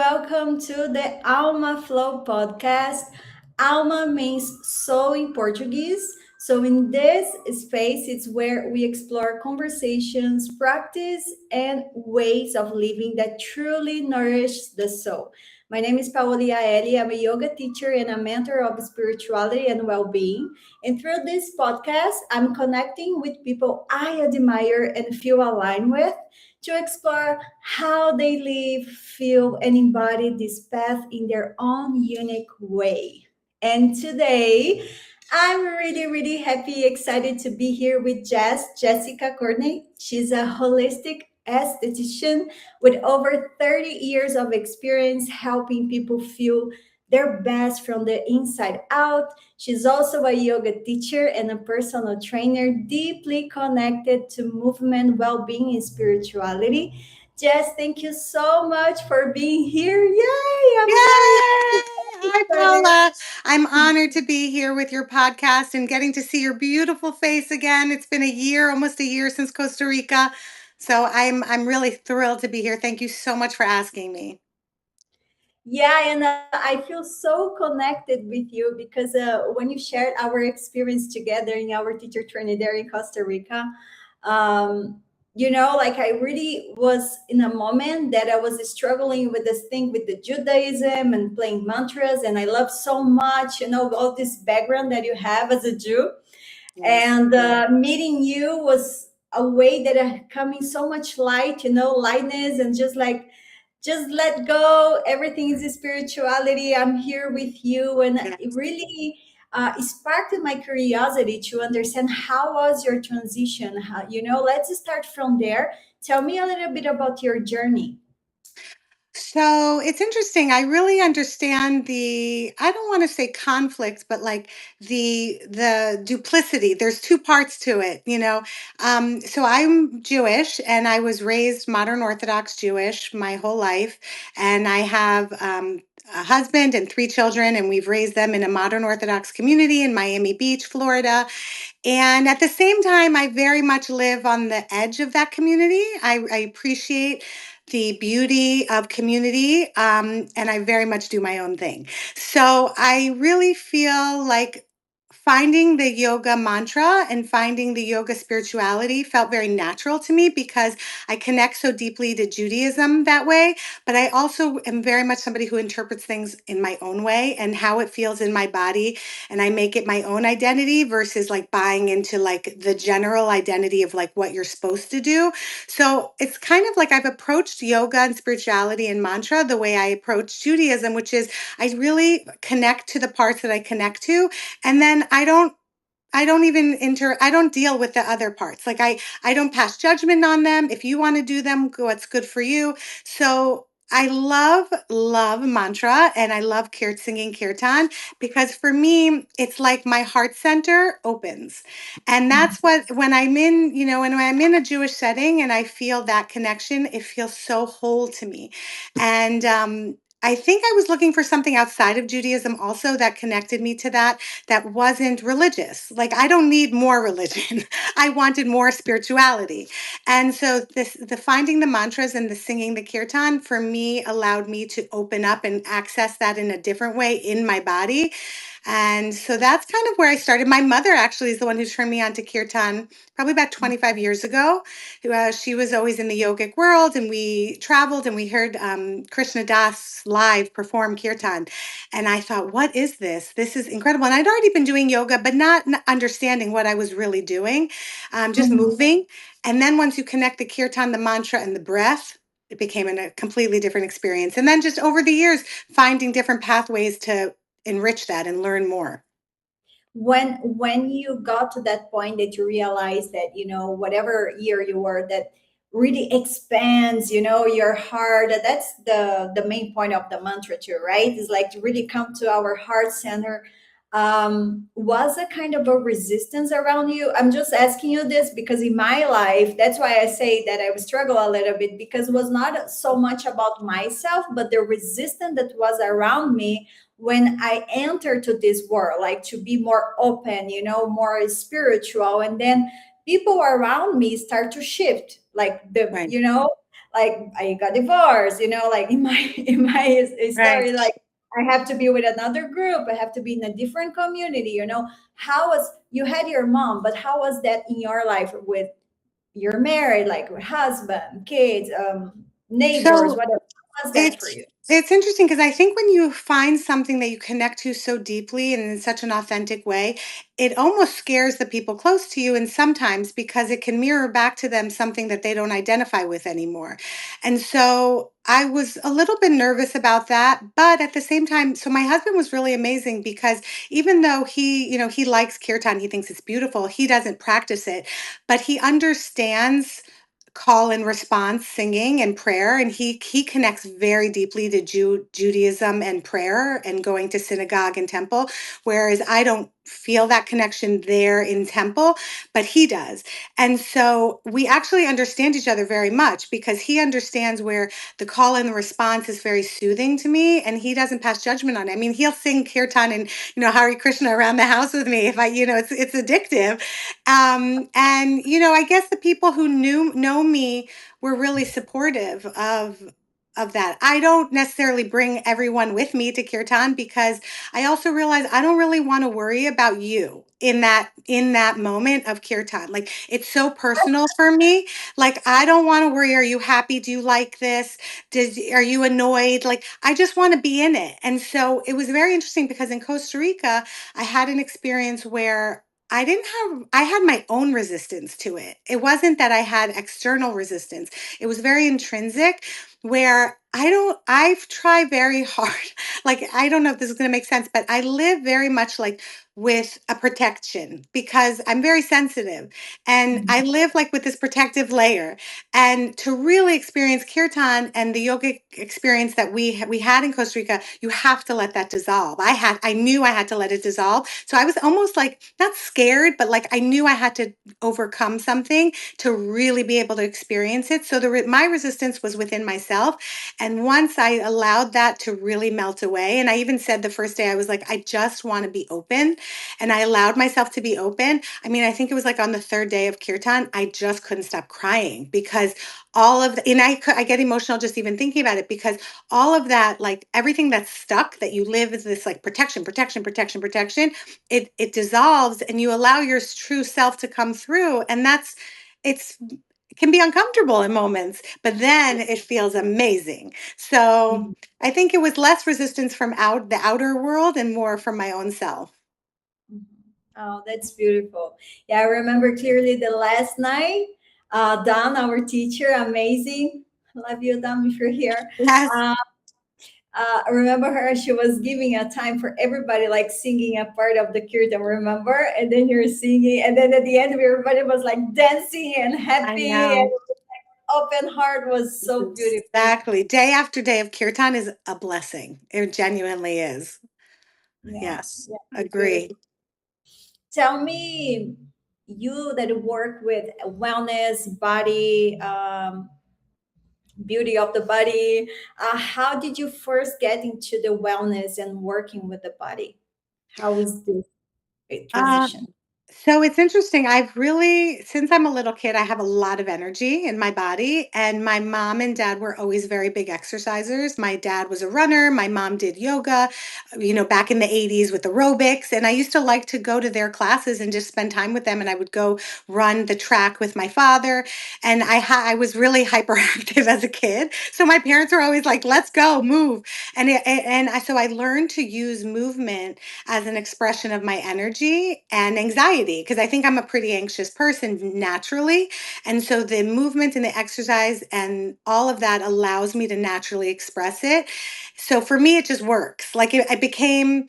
welcome to the Alma Flow Podcast. Alma means soul in Portuguese. So, in this space, it's where we explore conversations, practice, and ways of living that truly nourish the soul. My name is Paolia Eli. I'm a yoga teacher and a mentor of spirituality and well being. And through this podcast, I'm connecting with people I admire and feel aligned with to explore how they live, feel, and embody this path in their own unique way. And today, I'm really happy, excited to be here with Jessica Courtney. She's a holistic esthetician with over 30 years of experience helping people feel their best from the inside out. She's also a yoga teacher and a personal trainer, deeply connected to movement, well being, and spirituality. Jess, thank you so much for being here. Yay! I'm Yay! so Hi, excited. Paula. I'm honored to be here with your podcast and getting to see your beautiful face again. It's been a year, almost a year since Costa Rica. So I'm really thrilled to be here. Thank you so much for asking me. Yeah, and I feel so connected with you because when you shared our experience together in our teacher training there in Costa Rica, um, like I really was in a moment that I was struggling with this thing with the Judaism and playing mantras, and I love so much, all this background that you have as a Jew. Yes. And meeting you was a way that I come in so much light, lightness, and just let go. Everything is spirituality. I'm here with you, and it Yes. really sparked my curiosity to understand how was your transition. Let's start from there. Tell me a little bit about your journey. So it's interesting. I really understand I don't want to say conflict, but like the duplicity. There's two parts to it. So I'm Jewish and I was raised modern Orthodox Jewish my whole life. And I have a husband and three children, and we've raised them in a modern Orthodox community in Miami Beach, Florida. And at the same time, I very much live on the edge of that community. I appreciate the beauty of community, and I very much do my own thing. So I really feel like finding the yoga mantra and finding the yoga spirituality felt very natural to me because I connect so deeply to Judaism that way. But I also am very much somebody who interprets things in my own way and how it feels in my body, and I make it my own identity versus like buying into like the general identity of like what you're supposed to do. So it's kind of like I've approached yoga and spirituality and mantra the way I approach Judaism, which is I really connect to the parts that I connect to, and then I don't deal with the other parts. Like I don't pass judgment on them. If you want to do them, what's good for you. So I love mantra, and I love singing kirtan, because for me it's like my heart center opens. And that's what, when I'm in a Jewish setting and I feel that connection, it feels so whole to me. And I think I was looking for something outside of Judaism also that connected me to that wasn't religious. Like, I don't need more religion. I wanted more spirituality. And so the finding the mantras and the singing the kirtan for me allowed me to open up and access that in a different way in my body. And so that's kind of where I started. My mother actually is the one who turned me on to kirtan probably about 25 years ago. She was always in the yogic world, and we traveled and we heard Krishna Das live perform kirtan. And I thought, what is this? This is incredible. And I'd already been doing yoga, but not understanding what I was really doing, just Mhm. moving. And then once you connect the kirtan, the mantra, and the breath, it became a completely different experience. And then just over the years, finding different pathways to enrich that and learn more. When you got to that point that you realized that whatever year you were, that really expands your heart, that's the main point of the mantra too, right? Is like to really come to our heart center. Was a kind of a resistance around you? I'm just asking you this because in my life, that's why I say that I would struggle a little bit, because it was not so much about myself but the resistance that was around me when I enter to this world, like to be more open, more spiritual. And then people around me start to shift, like Right. like I got divorced, like in my in my Right. story, like I have to be with another group, I have to be in a different community. How was you had your mom, but how was that in your life with you're married, like with husband, kids, neighbors, So whatever? How was that for It's you? it's interesting because I think when you find something that you connect to so deeply and in such an authentic way, it almost scares the people close to you, and sometimes because it can mirror back to them something that they don't identify with anymore. And so I was a little bit nervous about that, but at the same time, so my husband was really amazing because even though he likes kirtan, he thinks it's beautiful, he doesn't practice it, but he understands call and response singing and prayer, and he connects very deeply to Judaism and prayer and going to synagogue and temple, whereas I don't feel that connection there in temple, but he does. And so we actually understand each other very much because he understands where the call and the response is very soothing to me, and he doesn't pass judgment on it. I mean, he'll sing kirtan and Hare Krishna around the house with me if it's addictive. And I guess the people who know me were really supportive of that. I don't necessarily bring everyone with me to kirtan because I also realize I don't really want to worry about you in that moment of kirtan. Like it's so personal for me. Like I don't want to worry, are you happy? Do you like this? Are you annoyed? Like I just want to be in it. And so it was very interesting because in Costa Rica, I had an experience where I had my own resistance to it. It wasn't that I had external resistance. It was very intrinsic where I've tried very hard. Like, I don't know if this is going to make sense, but I live very much like with a protection because I'm very sensitive and I live like with this protective layer. And to really experience kirtan and the yogic experience that we had in Costa Rica, you have to let that dissolve. I knew I had to let it dissolve. So I was almost like not scared, but like I knew I had to overcome something to really be able to experience it. So my resistance was within myself. And once I allowed that to really melt away, and I even said the first day, I was like, I just want to be open. And I allowed myself to be open. I mean, I think it was like on the third day of kirtan, I just couldn't stop crying because and I get emotional just even thinking about it because all of that, like everything that's stuck that you live is this like protection, protection, protection, protection. It dissolves and you allow your true self to come through. And it's, it can be uncomfortable in moments, but then it feels amazing. So Mhm. I think it was less resistance from the outer world and more from my own self. Mhm. Oh, that's beautiful. Yeah, I remember clearly the last night. Dawn, our teacher, amazing. Love you, Dawn, if you're here. Yes, Uh, I remember her. She was giving a time for everybody, like singing a part of the kirtan. Remember? And then you're singing, and then at the end, everybody was like dancing and I happy, and know. open heart was so beautiful. Exactly. Day after day of kirtan is a blessing. It genuinely is. Yeah, Yes, yeah, it's agree. beautiful. Tell me, you that work with wellness, body, beauty of the body, how did you first get into the wellness and working with the body? How was this Uh, transition? So it's interesting. Since I'm a little kid, I have a lot of energy in my body. And my mom and dad were always very big exercisers. My dad was a runner. My mom did yoga, back in the 80s with aerobics. And I used to like to go to their classes and just spend time with them. And I would go run the track with my father. And I was really hyperactive as a kid. So my parents were always like, let's go, move. So I learned to use movement as an expression of my energy and anxiety because I think I'm a pretty anxious person naturally. And so the movement and the exercise and all of that allows me to naturally express it. So for me, it just works. Like it became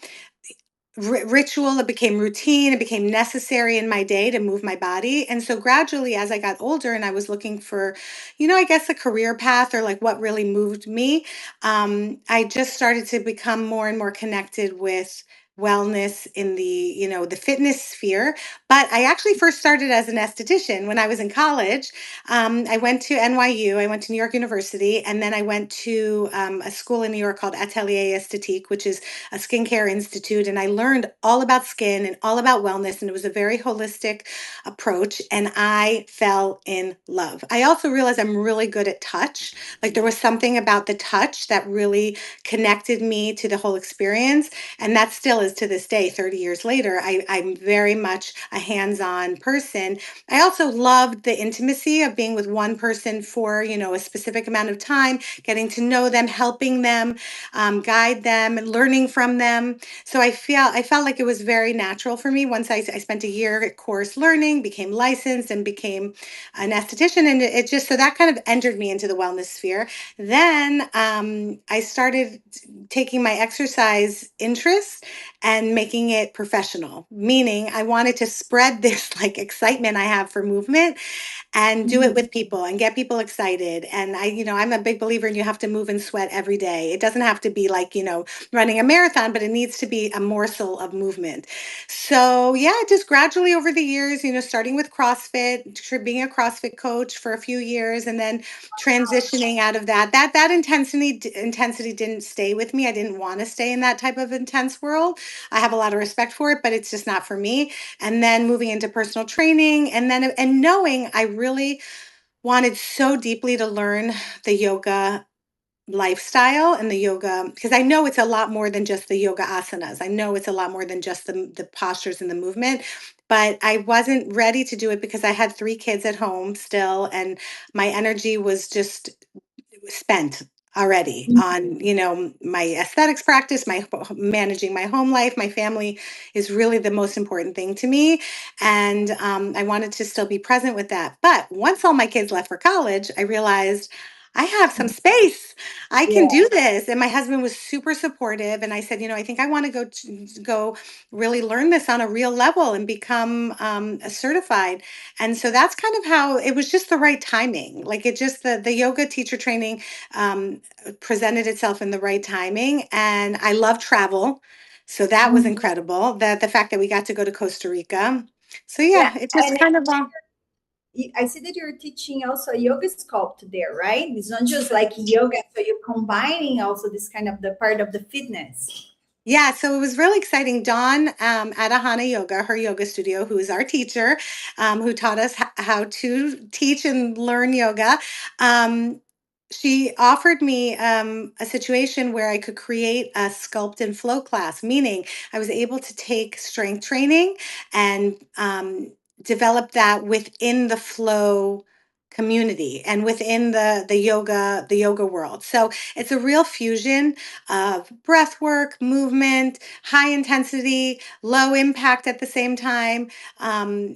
ritual, it became routine, it became necessary in my day to move my body. And so gradually, as I got older and I was looking for, I guess a career path or like what really moved me, I just started to become more and more connected with wellness in the fitness sphere, But I actually first started as an esthetician when I was in college. I went to NYU, I went to New York University, and then I went to a school in New York called Atelier Esthétique, which is a skincare institute. And I learned all about skin and all about wellness. And it was a very holistic approach. And I fell in love. I also realized I'm really good at touch. Like there was something about the touch that really connected me to the whole experience. And that still is to this day, 30 years later. I'm very much a hands on person. I also loved the intimacy of being with one person for, a specific amount of time, getting to know them, helping them, guide them, and learning from them. So I felt like it was very natural for me once I spent a year at course learning, became licensed, and became an esthetician. And it just, so that kind of entered me into the wellness sphere. Then I started taking my exercise interest and making it professional, meaning I wanted to spread this like excitement I have for movement and do it Mhm. with people and get people excited. And I'm a big believer in you have to move and sweat every day. It doesn't have to be like, running a marathon, but it needs to be a morsel of movement. So yeah, just gradually over the years, starting with CrossFit, being a CrossFit coach for a few years, and then transitioning out of that intensity didn't stay with me. I didn't want to stay in that type of intense world. I have a lot of respect for it, but it's just not for me. And then moving into personal training, and knowing I really wanted so deeply to learn the yoga lifestyle and the yoga, because I know it's a lot more than just the yoga asanas. I know it's a lot more than just the postures and the movement, but I wasn't ready to do it because I had 3 kids at home still, and my energy was just spent already on my aesthetics practice, my managing my home life. My family is really the most important thing to me, and I wanted to still be present with that. But once all my kids left for college, I realized I have some space. I can Yeah. do this. And my husband was super supportive, and I said, I think I want to go really learn this on a real level and become a certified. And so that's kind of how it was, just the right timing. Like it just, the yoga teacher training um, presented itself in the right timing. And I love travel. So that was Mhm. incredible. The fact that we got to go to Costa Rica. So Yeah. yeah, it just And kind of, I see that you're teaching also yoga sculpt there, right? It's not just like yoga, so you're combining also this kind of the part of the fitness. yeah, so it was really exciting. Dawn at Ahana Yoga, her yoga studio, who is our teacher, who taught us how to teach and learn yoga. Um, she offered me a situation where I could create a sculpt and flow class, meaning I was able to take strength training and develop that within the flow community and within the yoga world. So it's a real fusion of breath work, movement, high intensity, low impact at the same time,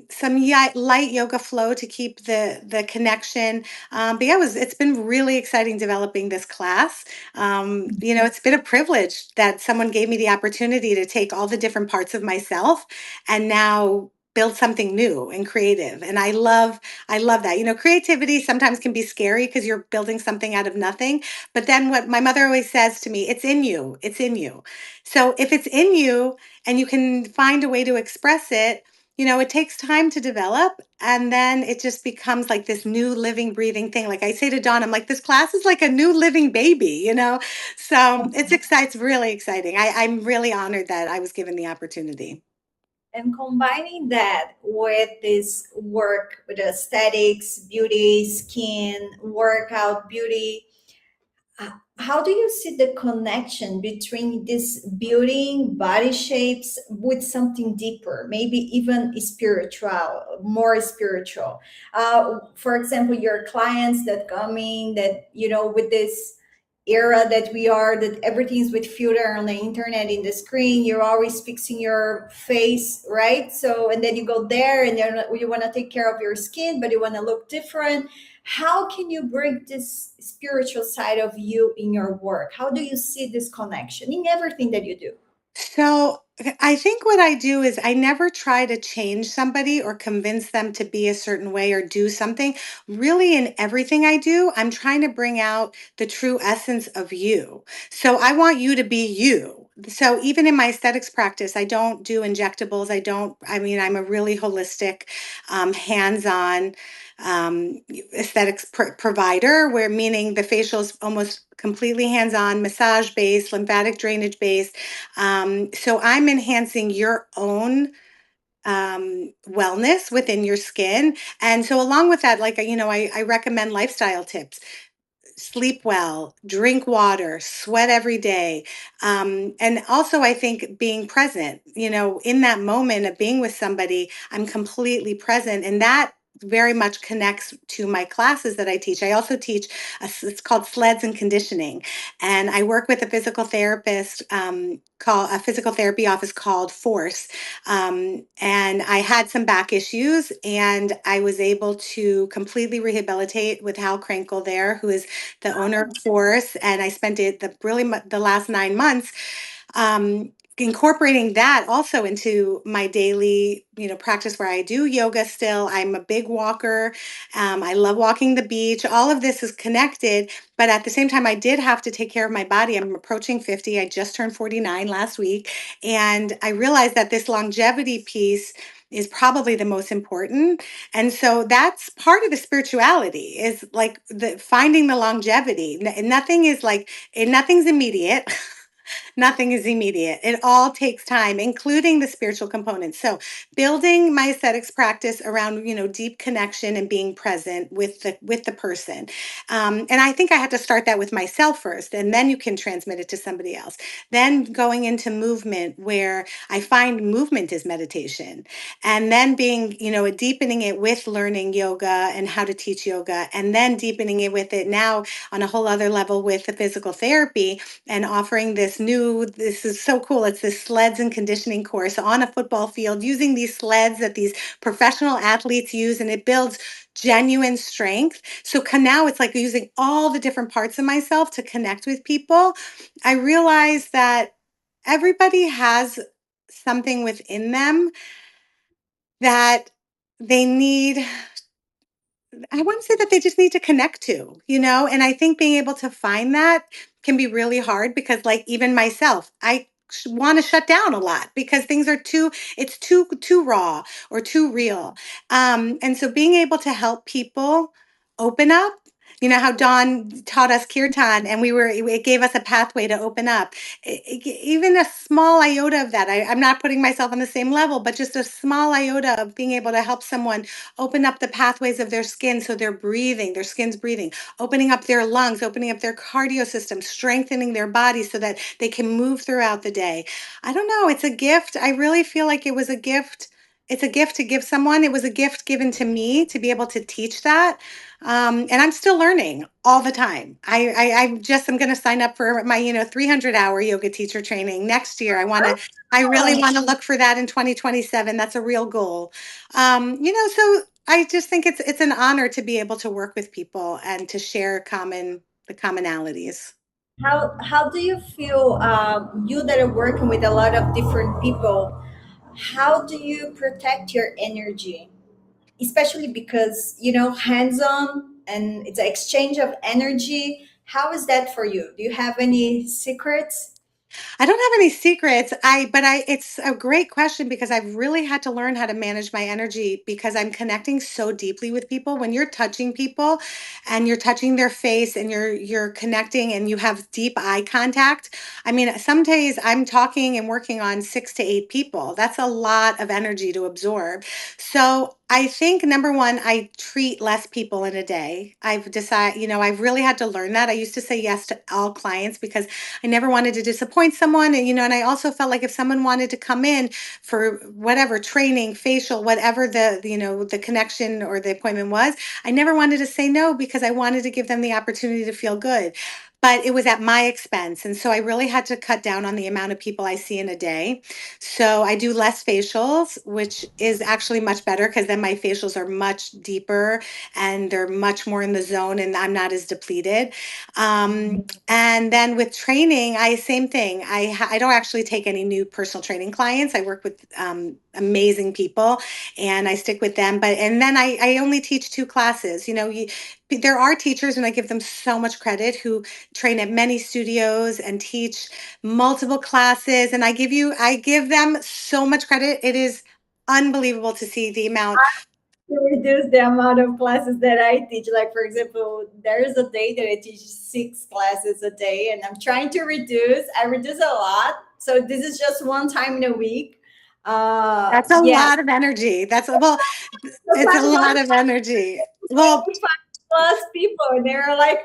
some light yoga flow to keep the connection. But yeah, it's been really exciting developing this class. It's been a privilege that someone gave me the opportunity to take all the different parts of myself and now build something new and creative. And I love that. Creativity sometimes can be scary because you're building something out of nothing. But then what my mother always says to me, it's in you. It's in you. So if it's in you and you can find a way to express it, it takes time to develop, and then it just becomes like this new living, breathing thing. Like I say to Dawn, I'm like, this class is like a new living baby. So it's really exciting. I'm really honored that I was given the opportunity. And combining that with this work with aesthetics, beauty, skin, workout, beauty, how do you see the connection between this building body shapes with something deeper, maybe even spiritual, more spiritual? For example, your clients that come in that, with this era that we are, that everything is with filter on the internet, in the screen, you're always fixing your face, right? So, and then you go there and you want to take care of your skin, but you want to look different. How can you bring this spiritual side of you in your work? How do you see this connection in everything that you do? So I think what I do is I never try to change somebody or convince them to be a certain way or do something. Really, in everything I do, I'm trying to bring out the true essence of you. So I want you to be you. so even in my aesthetics practice, I don't do injectables. I mean, I'm a really holistic, hands-on aesthetics provider, where meaning the facial is almost completely hands-on, massage based, lymphatic drainage based. So I'm enhancing your own wellness within your skin. And so along with that, like, I recommend lifestyle tips: sleep well, drink water, sweat every day. And also, I think being present, in that moment of being with somebody, I'm completely present. And that very much connects to my classes that I teach. I also teach, it's called Sleds and Conditioning. And I work with a physical therapist, called a physical therapy office called Force. And I had some back issues, and I was able to completely rehabilitate with Hal Krankel there, who is the owner of Force. And I spent the last 9 months incorporating that also into my daily, practice, where I do yoga still. I'm a big walker. I love walking the beach. All of this is connected, but at the same time, I did have to take care of my body. I'm approaching 50. I just turned 49 last week, and I realized that this longevity piece is probably the most important. And so that's part of the spirituality, is like the finding the longevity. Nothing's immediate. Nothing is immediate. It all takes time, including the spiritual components. So, building my aesthetics practice around, deep connection and being present with the person. And I think I had to start that with myself first, and then you can transmit it to somebody else. Then going into movement, where I find movement is meditation, and then being, deepening it with learning yoga and how to teach yoga, and then deepening it with it now on a whole other level with the physical therapy, and offering this is so cool. It's this sleds and conditioning course on a football field, using these sleds that these professional athletes use, and it builds genuine strength. So now it's like using all the different parts of myself to connect with people. I realize that everybody has something within them that they need. I want to say that they just need to connect to, and I think being able to find that can be really hard, because, like, even myself, I want to shut down a lot because things are too raw or too real. And so being able to help people open up, how Dawn taught us kirtan, and it gave us a pathway to open up. Even a small iota of that, I'm not putting myself on the same level, but just a small iota of being able to help someone open up the pathways of their skin, so their skin's breathing, opening up their lungs, opening up their cardio system, strengthening their body so that they can move throughout the day. I don't know, it's a gift. I really feel like it was a gift. It's a gift to give someone. It was a gift given to me to be able to teach that. And I'm still learning all the time. I'm going to sign up for my, 300-hour yoga teacher training next year. I really want to look for that in 2027. That's a real goal. So I just think it's an honor to be able to work with people and to share the commonalities. How do you feel, you that are working with a lot of different people? How do you protect your energy, especially because hands on and it's an exchange of energy? How is that for you? Do you have any secrets? I don't have any secrets. It's a great question, because I've really had to learn how to manage my energy, because I'm connecting so deeply with people. When you're touching people and you're touching their face, and you're connecting and you have deep eye contact. I mean, some days I'm talking and working on 6 to 8 people. That's a lot of energy to absorb. So I think, number one, I treat less people in a day. I've decided, I've really had to learn that. I used to say yes to all clients because I never wanted to disappoint someone. And I also felt like if someone wanted to come in for whatever training, facial, whatever the connection or the appointment was, I never wanted to say no, because I wanted to give them the opportunity to feel good. But it was at my expense. And so I really had to cut down on the amount of people I see in a day. So I do less facials, which is actually much better, because then my facials are much deeper and they're much more in the zone, and I'm not as depleted. And then with training, same thing. I don't actually take any new personal training clients. I work with amazing people, and I stick with them. And then I only teach 2 classes. there are teachers, and I give them so much credit, who train at many studios and teach multiple classes. And I give them so much credit. It is unbelievable to see the amount. To reduce the amount of classes that I teach. Like, for example, there is a day that I teach 6 classes a day, and I'm trying to reduce. I reduce a lot. So this is just one time in a week. That's a Yeah, lot of energy. Well, it's a sometimes lot one of energy. Well, 5+ people, and they're like,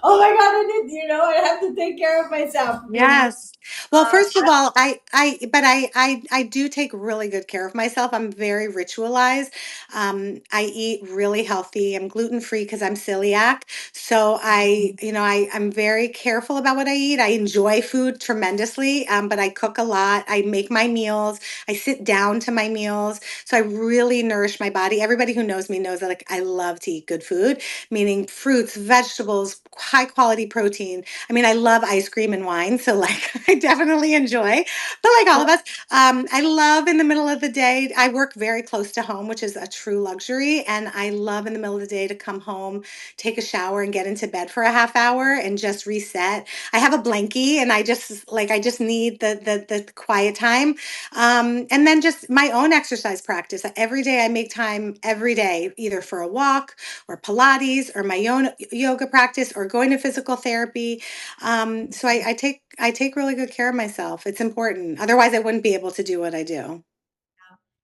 "Oh my god, I need, I have to take care of myself." yes. Well, Uh, first of all, but I do take really good care of myself. I'm very ritualized. I eat really healthy. I'm gluten free because I'm celiac. So I'm very careful about what I eat. I enjoy food tremendously, but I cook a lot. I make my meals. I sit down to my meals. So I really nourish my body. Everybody who knows me knows that, like, I love to eat good food, meaning fruits, vegetables, high quality protein. I mean, I love ice cream and wine, so like I definitely enjoy. But like all of us, I love in the middle of the day. I work very close to home, which is a true luxury, and I love in the middle of the day to come home, take a shower, and get into bed for a half hour and just reset. I have a blankie, and I just need the quiet time, and then just my own exercise practice. Every day I make time every day, either for a walk or Pilates or my own yoga practice or going to physical therapy. So I take really good care of myself. It's important. Otherwise, I wouldn't be able to do what I do.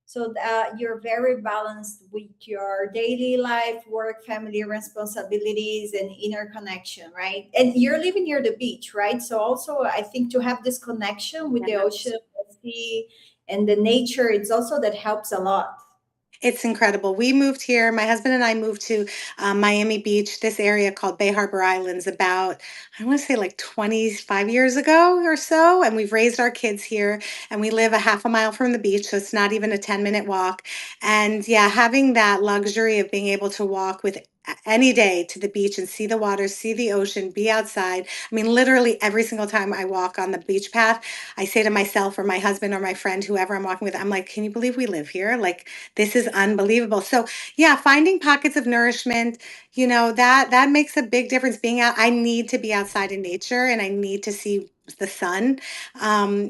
So you're very balanced with your daily life, work, family responsibilities, and inner connection, right? And you're living near the beach, right? So also, I think to have this connection with the Yes. ocean, the sea, and the nature, it's also that helps a lot. It's incredible. We moved here. My husband and I moved to Miami Beach, this area called Bay Harbor Islands, about, I want to say, like 25 years ago or so. And we've raised our kids here, and we live a half a mile from the beach. So it's not even a 10-minute walk. And yeah, having that luxury of being able to walk with any day to the beach and see the water, see the ocean, be outside. I mean, literally every single time I walk on the beach path, I say to myself or my husband or my friend, whoever I'm walking with, I'm like, can you believe we live here? Like, this is unbelievable. So yeah, finding pockets of nourishment, that makes a big difference. Being out, I need to be outside in nature, and I need to see the sun.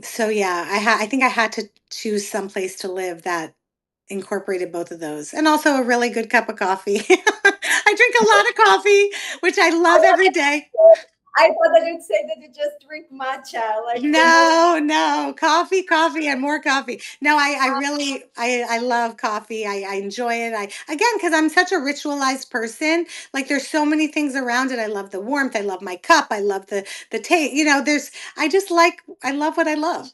So yeah, I think I had to choose some place to live that incorporated both of those, and also a really good cup of coffee. I drink a lot of coffee, which I love every day. I thought that you'd say that you just drink matcha, like the most. No, no, coffee, coffee, and more coffee. No, I really, I love coffee. I enjoy it. Again, because I'm such a ritualized person. Like, there's so many things around it. I love the warmth. I love my cup. I love the taste. I love what I love.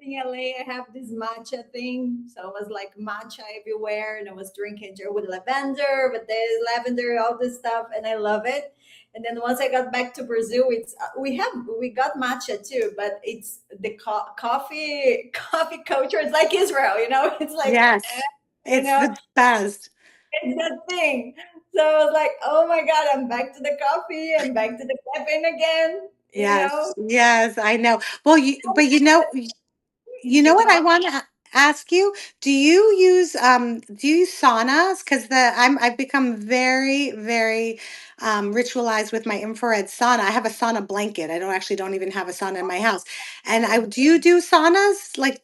In LA, I have this matcha thing. So it was like matcha everywhere, and I was drinking with lavender, but there's lavender, all this stuff, and I love it. And then once I got back to Brazil, it's we got matcha too, but it's the coffee coffee culture. It's like Israel. It's like Yes, you it's know, the best. it's that thing. So I was like, oh my god, I'm back to the coffee and back to the caffeine again. You Yes, know, yes, I know. Well, but you know the what I coffee. want to ask you? Do you use saunas? Because I've become very, very ritualized with my infrared sauna. I have a sauna blanket. I don't even have a sauna in my house. And I do you do saunas? Like,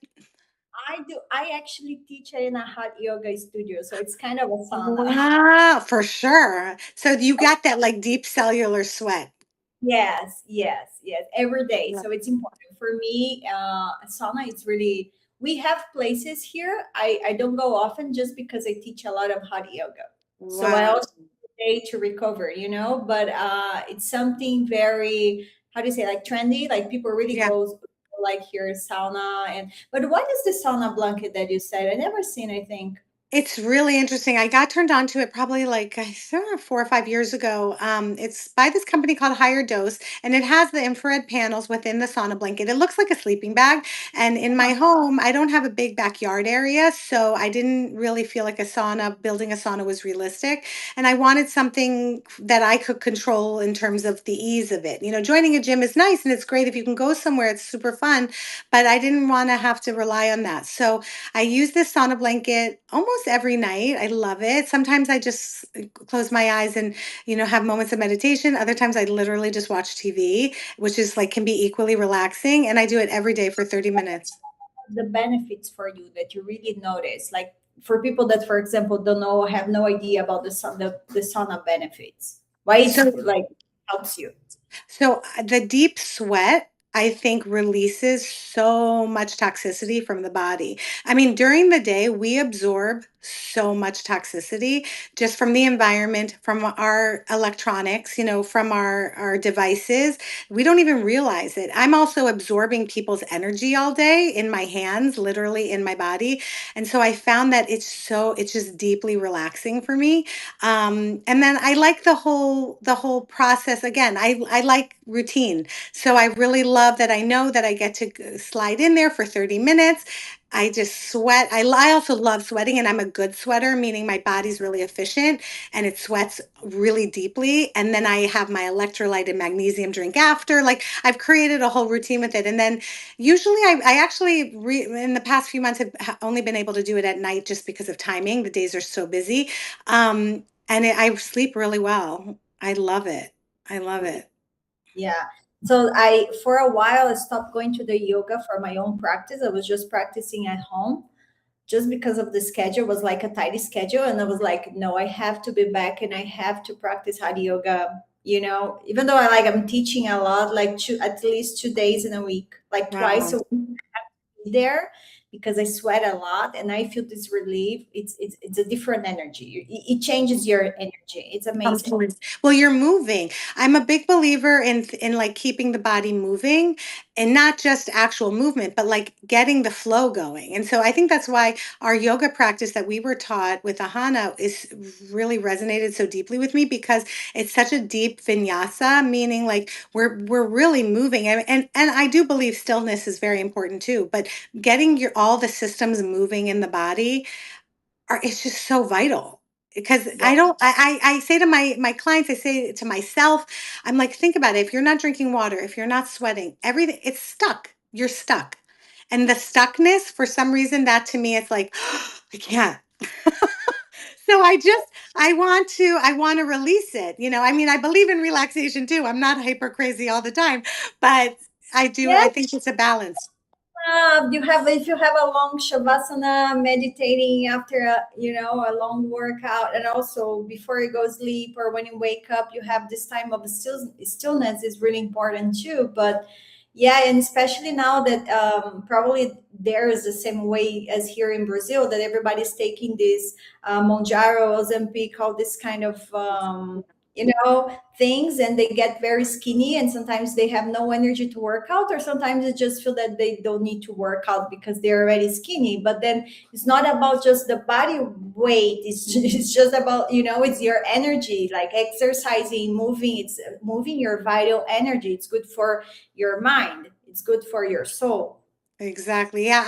I do. I actually teach in a hot yoga studio, so it's kind of a sauna. wow, for sure. So you got that like deep cellular sweat. Yes, yes, yes. Every day, Yeah. so it's important for me. Sauna. It's really. We have places here. I don't go often just because I teach a lot of hot yoga. So I Wow. also day to recover. But it's something very, how do you say, like trendy. Like people really Yeah. go like here sauna. But what is the sauna blanket that you said? I never seen. I think. It's really interesting. I got turned on to it probably like I don't know, 4 or 5 years ago. It's by this company called Higher Dose, and it has the infrared panels within the sauna blanket. It looks like a sleeping bag. And in my home, I don't have a big backyard area, so I didn't really feel like building a sauna was realistic. And I wanted something that I could control in terms of the ease of it. Joining a gym is nice and it's great if you can go somewhere, it's super fun, but I didn't want to have to rely on that. So I use this sauna blanket almost every night. I love it. Sometimes I just close my eyes and, have moments of meditation. Other times I literally just watch TV, which is like can be equally relaxing. And I do it every day for 30 minutes. The benefits for you that you really notice, like for people that, for example, don't know, have no idea about the sauna benefits, why it's So like helps you. The deep sweat, I think, releases so much toxicity from the body. I mean, during the day, we absorb so much toxicity just from the environment, from our electronics, from our devices. We don't even realize it. I'm also absorbing people's energy all day in my hands, literally in my body. And so I found that it's just deeply relaxing for me. And then I like the whole process. Again, I like routine. So I really love that I know that I get to slide in there for 30 minutes. I just sweat. I also love sweating, and I'm a good sweater, meaning my body's really efficient and it sweats really deeply. And then I have my electrolyte and magnesium drink after. Like I've created a whole routine with it. And then usually I actually in the past few months have only been able to do it at night just because of timing. The days are so busy. And I sleep really well. I love it. I love it. Yeah. So I, for a while, I stopped going to the yoga for my own practice. I was just practicing at home just because of the schedule. It was like a tight schedule. And I was like, no, I have to be back and I have to practice hatha yoga. Even though I'm teaching a lot, like at least 2 days in a week, like twice Wow. a week there, because I sweat a lot and I feel this relief. It's a different energy. It changes your energy. It's amazing. Absolutely. Well, you're moving. I'm a big believer in like keeping the body moving and not just actual movement, but like getting the flow going. And so I think that's why our yoga practice that we were taught with Ahana is really resonated so deeply with me because it's such a deep vinyasa, meaning like we're really moving. And I do believe stillness is very important too, but getting your all the systems moving in the body it's just so vital because Yeah. I say to my clients, I say to myself, I'm like, think about it. If you're not drinking water, if you're not sweating, everything, it's stuck. You're stuck. And the stuckness, for some reason, that to me, it's like, I can't. So I want to release it. I mean, I believe in relaxation too. I'm not hyper crazy all the time, but I Yes. think it's a balance. You have, if you have a long shavasana, meditating after a long workout, and also before you go sleep or when you wake up, you have this time of stillness is really important too. But yeah, and especially now that probably there is the same way as here in Brazil, that everybody's taking these Monjaro, Ozempic, all this kind of things, and they get very skinny, and sometimes they have no energy to work out, or sometimes they just feel that they don't need to work out because they're already skinny. But then it's not about just the body weight, it's just about it's your energy, like exercising, moving. It's moving your vital energy. It's good for your mind, it's good for your soul. Exactly. Yeah,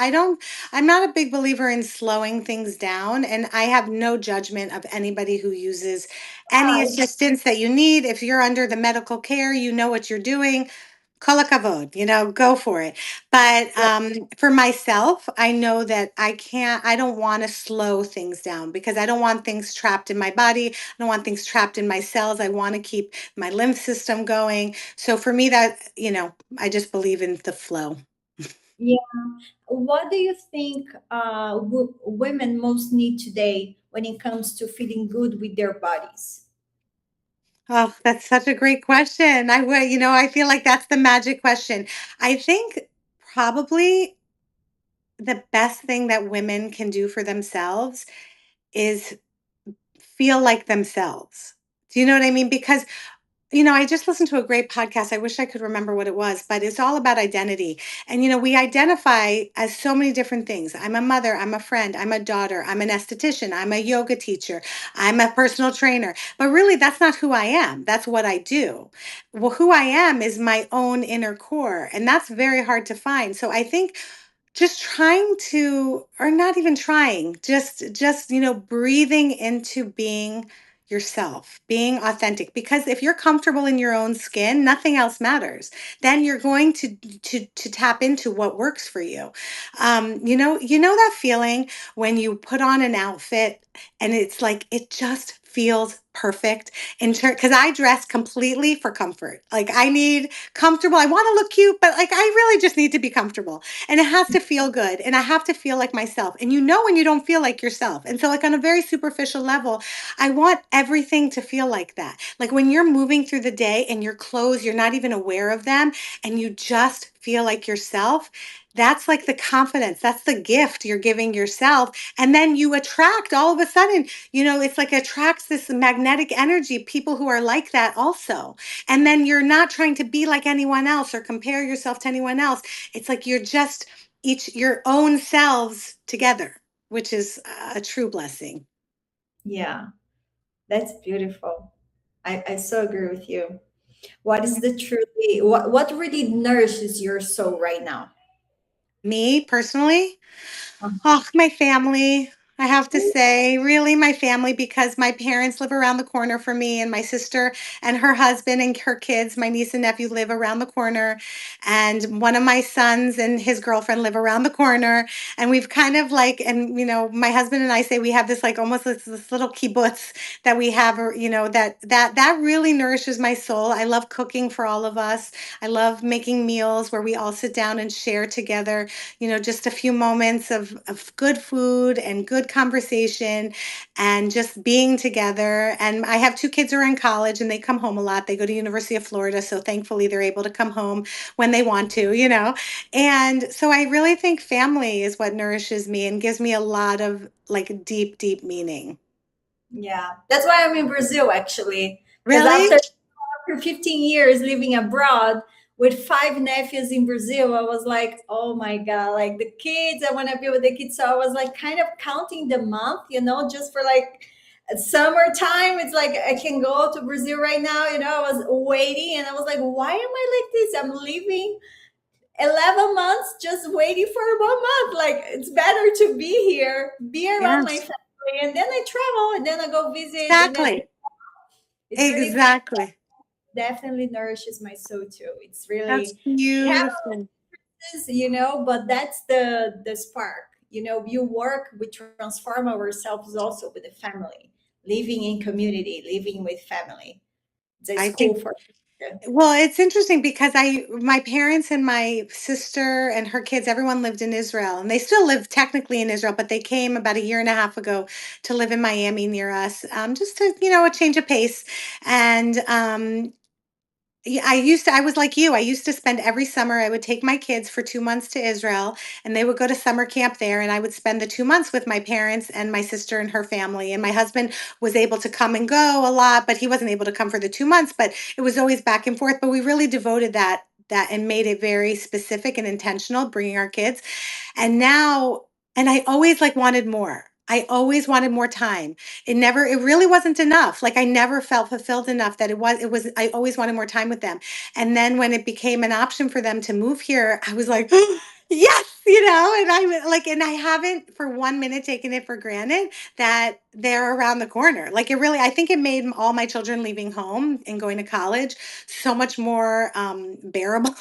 I'm not a big believer in slowing things down, and I have no judgment of anybody who uses any Ah, assistance that you need. If you're under the medical care, you know what you're doing. Kol hakavod, go for it. But for myself, I know that I don't want to slow things down because I don't want things trapped in my body. I don't want things trapped in my cells. I want to keep my lymph system going. So for me, I just believe in the flow. yeah. What do you think women most need today when it comes to feeling good with their bodies? Oh, that's such a great question. I feel like that's the magic question. I think probably the best thing that women can do for themselves is feel like themselves. Do you know what I mean? Because I just listened to a great podcast. I wish I could remember what it was, but it's all about identity. And, we identify as so many different things. I'm a mother, I'm a friend, I'm a daughter, I'm an esthetician, I'm a yoga teacher, I'm a personal trainer. But really, that's not who I am. That's what I do. Well, who I am is my own inner core. And that's very hard to find. So I think just trying to, or not even trying, just breathing into being yourself, being authentic. Because if you're comfortable in your own skin, nothing else matters. Then you're going to tap into what works for you. You know that feeling when you put on an outfit and it's like it just feels perfect in turn, because I dress completely for comfort. Like I need comfortable. I want to look cute, but like I really just need to be comfortable. And it has to feel good. And I have to feel like myself. And you know when you don't feel like yourself. And so like on a very superficial level, I want everything to feel like that. Like when you're moving through the day and your clothes, you're not even aware of them and you just feel like yourself. That's like the confidence. That's the gift you're giving yourself. And then you attract all of a sudden, it's like attracts this magnetic energy, people who are like that also. And then you're not trying to be like anyone else or compare yourself to anyone else. It's like you're just each your own selves together, which is a true blessing. Yeah, that's beautiful. I so agree with you. What is the truly what really nourishes your soul right now? Me personally, Uh-huh. oh, my family. I have to say, really, my family, because my parents live around the corner from me, and my sister and her husband and her kids, my niece and nephew, live around the corner. And one of my sons and his girlfriend live around the corner. And we've kind of like, and my husband and I say we have this like almost this little kibbutz that we have, or that really nourishes my soul. I love cooking for all of us. I love making meals where we all sit down and share together, just a few moments of good food and good conversation and just being together. And I have two kids who are in college and they come home a lot. They go to University of Florida. So thankfully they're able to come home when they want to. And so I really think family is what nourishes me and gives me a lot of like deep, deep meaning. Yeah, that's why I'm in Brazil actually. Because Really? after 15 years living abroad with five nephews in Brazil, I was like, oh my God, like the kids, I want to be with the kids. So I was like kind of counting the month, just for like summertime. It's like I can go to Brazil right now. I was waiting and I was like, why am I like this? I'm leaving 11 months just waiting for 1 month. Like it's better to be here, be around my Yes, family, and then I travel and then I go visit. And then exactly. it's really fun. Exactly. Definitely nourishes my soul too. It's That's really, we have beautiful. this, but that's the spark. You work, we transform ourselves also with the family, living in community, living with family. It's I cool think. for you. Well, it's interesting because my parents and my sister and her kids, everyone lived in Israel, and they still live technically in Israel, but they came about a year and a half ago to live in Miami near us, just to, a change of pace. And yeah, I was like you. I used to spend every summer, I would take my kids for 2 months to Israel and they would go to summer camp there. And I would spend the 2 months with my parents and my sister and her family. And my husband was able to come and go a lot, but he wasn't able to come for the 2 months, but it was always back and forth. But we really devoted that and made it very specific and intentional, bringing our kids. And now, and I always like wanted more. I always wanted more time. It really wasn't enough. Like I never felt fulfilled enough that I always wanted more time with them. And then when it became an option for them to move here, I was like, yes, and and I haven't for 1 minute taken it for granted that they're around the corner. Like it really, I think it made all my children leaving home and going to college so much more bearable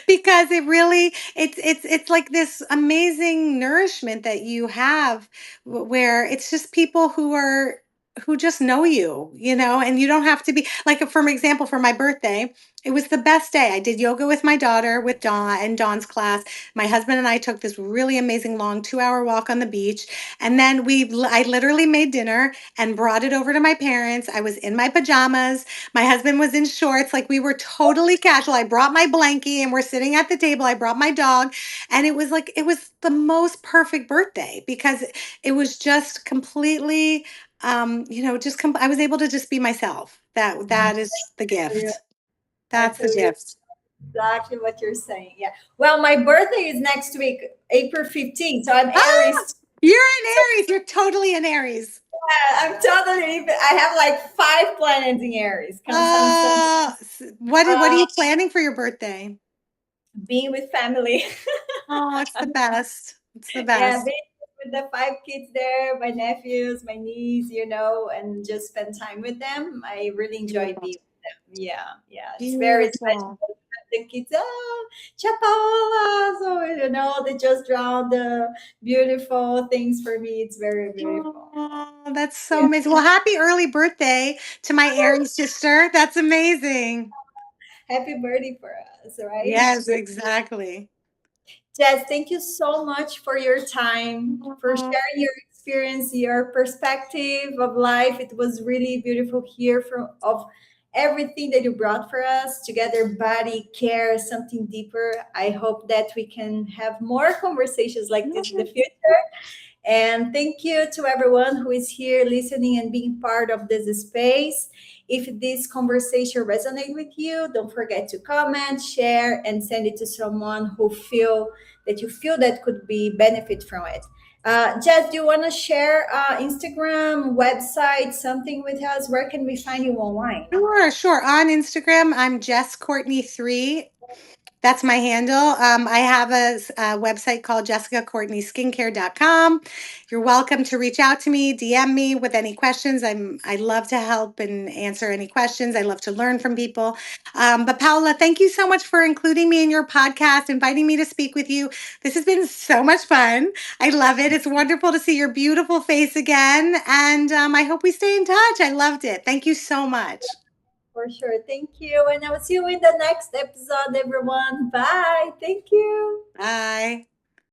because it's like this amazing nourishment that you have where it's just people who just know you, and you don't have to be like, for example, for my birthday, it was the best day. I did yoga with my daughter, with Dawn and Dawn's class. My husband and I took this really amazing long 2-hour walk on the beach. And then I literally made dinner and brought it over to my parents. I was in my pajamas. My husband was in shorts. Like we were totally casual. I brought my blankie and we're sitting at the table. I brought my dog. And it was the most perfect birthday because it was just completely, I was able to just be myself. That is the Yeah, gift. I That's the totally gift. exactly what you're saying. Yeah. Well, my birthday is next week, April 15th. So I'm Ah, Aries. you're an Aries. You're totally an Aries. I'm totally, I have like five planets in Aries. Cancer and Sun. What are Uh, you planning for your birthday? being with family. Oh, it's the best. It's the Yeah, best. with the five kids there, my nephews, my niece, and just spend time with them. I really enjoy Beautiful. being with them. Yeah, yeah, it's very Beautiful. special. The kids, Chapaola, so they just draw the beautiful things for me. It's very beautiful. Oh, that's so amazing. Well, happy early birthday to my Aries sister. That's amazing. Happy birthday for us, right? Yes, exactly. Jess, thank you so much for your time, for Oh, sharing your experience, your perspective of life. It was really beautiful here from of everything that you brought for us together, body care, something deeper. I hope that we can have more conversations like this in the yes. future. And thank you to everyone who is here listening and being part of this space. If this conversation resonates with you, don't forget to comment, share, and send it to someone you feel that could be benefit from it. Jess, do you want to share Instagram, website, something with us? Where can we find you online? Sure, sure. On Instagram, I'm Jess Courtney 3. That's my handle. I have a website called jessicacourtneyskincare.com. You're welcome to reach out to me, DM me with any questions. I love to help and answer any questions. I love to learn from people. But Paola, thank you so much for including me in your podcast, inviting me to speak with you. This has been so much fun. I love it. It's wonderful to see your beautiful face again. And I hope we stay in touch. I loved it. Thank you so much. For sure. Thank you. And I will see you in the next episode, everyone. Bye. Thank you. Bye.